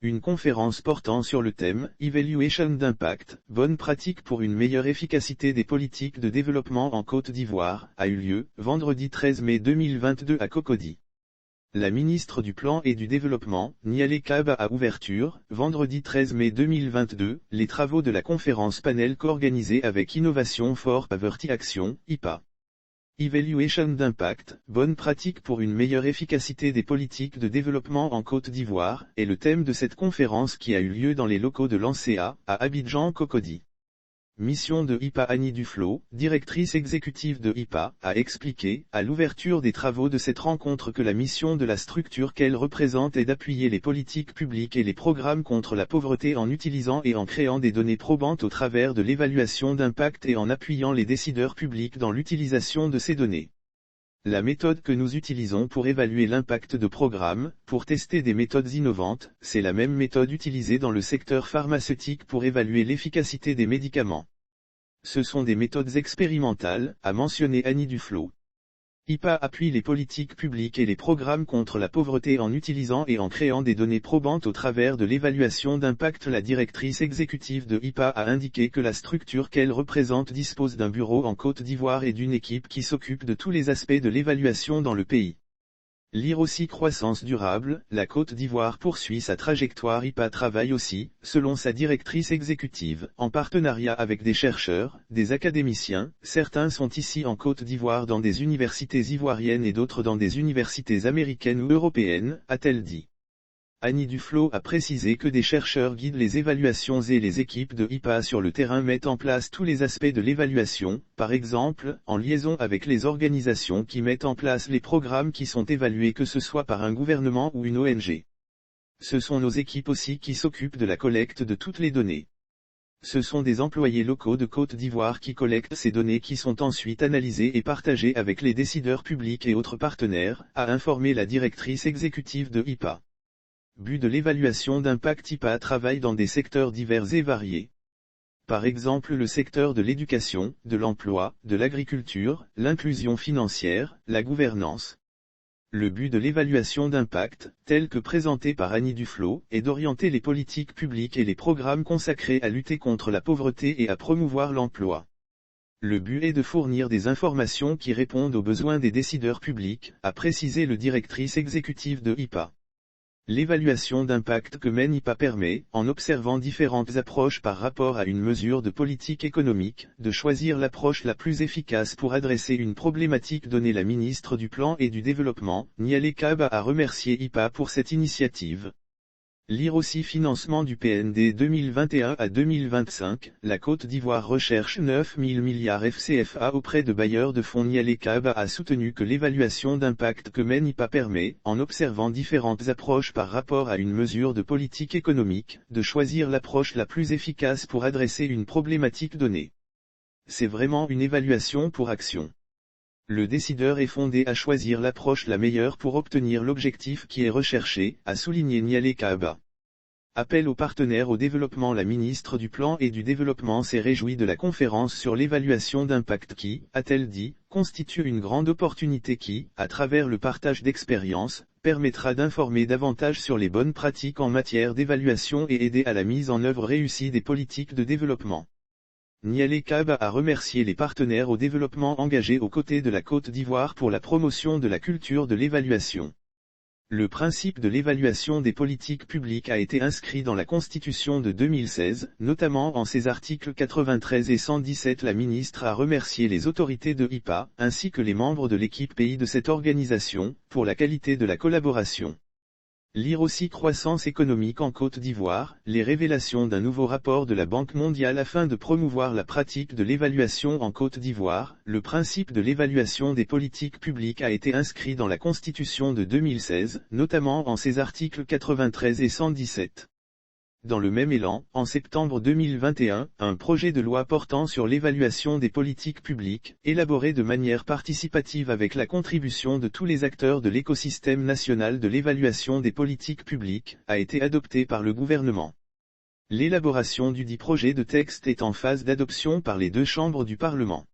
une conférence portant sur le thème « Évaluation d'impact, bonnes pratiques pour une meilleure efficacité des politiques de développement en Côte d'Ivoire » a eu lieu, vendredi 13 mai 2022 à Cocody. La ministre du Plan et du Développement, Nialé Kaba a ouverture, vendredi 13 mai 2022, les travaux de la conférence panel co-organisée avec Innovation for Poverty Action, IPA. Évaluation d'impact, bonnes pratiques pour une meilleure efficacité des politiques de développement en Côte d'Ivoire, est le thème de cette conférence qui a eu lieu dans les locaux de l'ANSEA, à Abidjan Cocody. Mission de IPA. Annie Duflo, directrice exécutive de IPA, a expliqué, à l'ouverture des travaux de cette rencontre que la mission de la structure qu'elle représente est d'appuyer les politiques publiques et les programmes contre la pauvreté en utilisant et en créant des données probantes au travers de l'évaluation d'impact et en appuyant les décideurs publics dans l'utilisation de ces données. La méthode que nous utilisons pour évaluer l'impact de programmes, pour tester des méthodes innovantes, c'est la même méthode utilisée dans le secteur pharmaceutique pour évaluer l'efficacité des médicaments. Ce sont des méthodes expérimentales, a mentionné Annie Duflo. IPA appuie les politiques publiques et les programmes contre la pauvreté en utilisant et en créant des données probantes au travers de l'évaluation d'impact. La directrice exécutive de IPA a indiqué que la structure qu'elle représente dispose d'un bureau en Côte d'Ivoire et d'une équipe qui s'occupe de tous les aspects de l'évaluation dans le pays. Lire aussi croissance durable, la Côte d'Ivoire poursuit sa trajectoire. IPA travaille aussi, selon sa directrice exécutive, en partenariat avec des chercheurs, des académiciens, certains sont ici en Côte d'Ivoire dans des universités ivoiriennes et d'autres dans des universités américaines ou européennes, a-t-elle dit. Annie Duflo a précisé que des chercheurs guident les évaluations et les équipes de IPA sur le terrain mettent en place tous les aspects de l'évaluation, par exemple, en liaison avec les organisations qui mettent en place les programmes qui sont évalués que ce soit par un gouvernement ou une ONG. Ce sont nos équipes aussi qui s'occupent de la collecte de toutes les données. Ce sont des employés locaux de Côte d'Ivoire qui collectent ces données qui sont ensuite analysées et partagées avec les décideurs publics et autres partenaires, a informé la directrice exécutive de IPA. But de l'évaluation d'impact. IPA travaille dans des secteurs divers et variés. Par exemple le secteur de l'éducation, de l'emploi, de l'agriculture, l'inclusion financière, la gouvernance. Le but de l'évaluation d'impact, tel que présenté par Annie Duflo, est d'orienter les politiques publiques et les programmes consacrés à lutter contre la pauvreté et à promouvoir l'emploi. Le but est de fournir des informations qui répondent aux besoins des décideurs publics, a précisé le directrice exécutive de IPA. L'évaluation d'impact que mène IPA permet, en observant différentes approches par rapport à une mesure de politique économique, de choisir l'approche la plus efficace pour adresser une problématique donnée. La ministre du Plan et du Développement, Nialé Kaba a remercié IPA pour cette initiative. Lire aussi financement du PND 2021 à 2025, la Côte d'Ivoire recherche 9 000 milliards FCFA auprès de bailleurs de fonds. Nialé Kaba a soutenu que l'évaluation d'impact que mène IPA permet, en observant différentes approches par rapport à une mesure de politique économique, de choisir l'approche la plus efficace pour adresser une problématique donnée. C'est vraiment une évaluation pour action. Le décideur est fondé à choisir l'approche la meilleure pour obtenir l'objectif qui est recherché, a souligné Nialé Kaba. Appel aux partenaires au développement. La ministre du Plan et du Développement s'est réjouie de la conférence sur l'évaluation d'impact qui, a-t-elle dit, constitue une grande opportunité qui, à travers le partage d'expériences, permettra d'informer davantage sur les bonnes pratiques en matière d'évaluation et aider à la mise en œuvre réussie des politiques de développement. Nialé Kaba a remercié les partenaires au développement engagés aux côtés de la Côte d'Ivoire pour la promotion de la culture de l'évaluation. Le principe de l'évaluation des politiques publiques a été inscrit dans la Constitution de 2016, notamment en ses articles 93 et 117. La ministre a remercié les autorités de IPA, ainsi que les membres de l'équipe pays de cette organisation, pour la qualité de la collaboration. Lire aussi croissance économique en Côte d'Ivoire, les révélations d'un nouveau rapport de la Banque mondiale afin de promouvoir la pratique de l'évaluation en Côte d'Ivoire. Le principe de l'évaluation des politiques publiques a été inscrit dans la Constitution de 2016, notamment en ses articles 93 et 117. Dans le même élan, en septembre 2021, un projet de loi portant sur l'évaluation des politiques publiques, élaboré de manière participative avec la contribution de tous les acteurs de l'écosystème national de l'évaluation des politiques publiques, a été adopté par le gouvernement. L'élaboration du dit projet de texte est en phase d'adoption par les deux chambres du Parlement.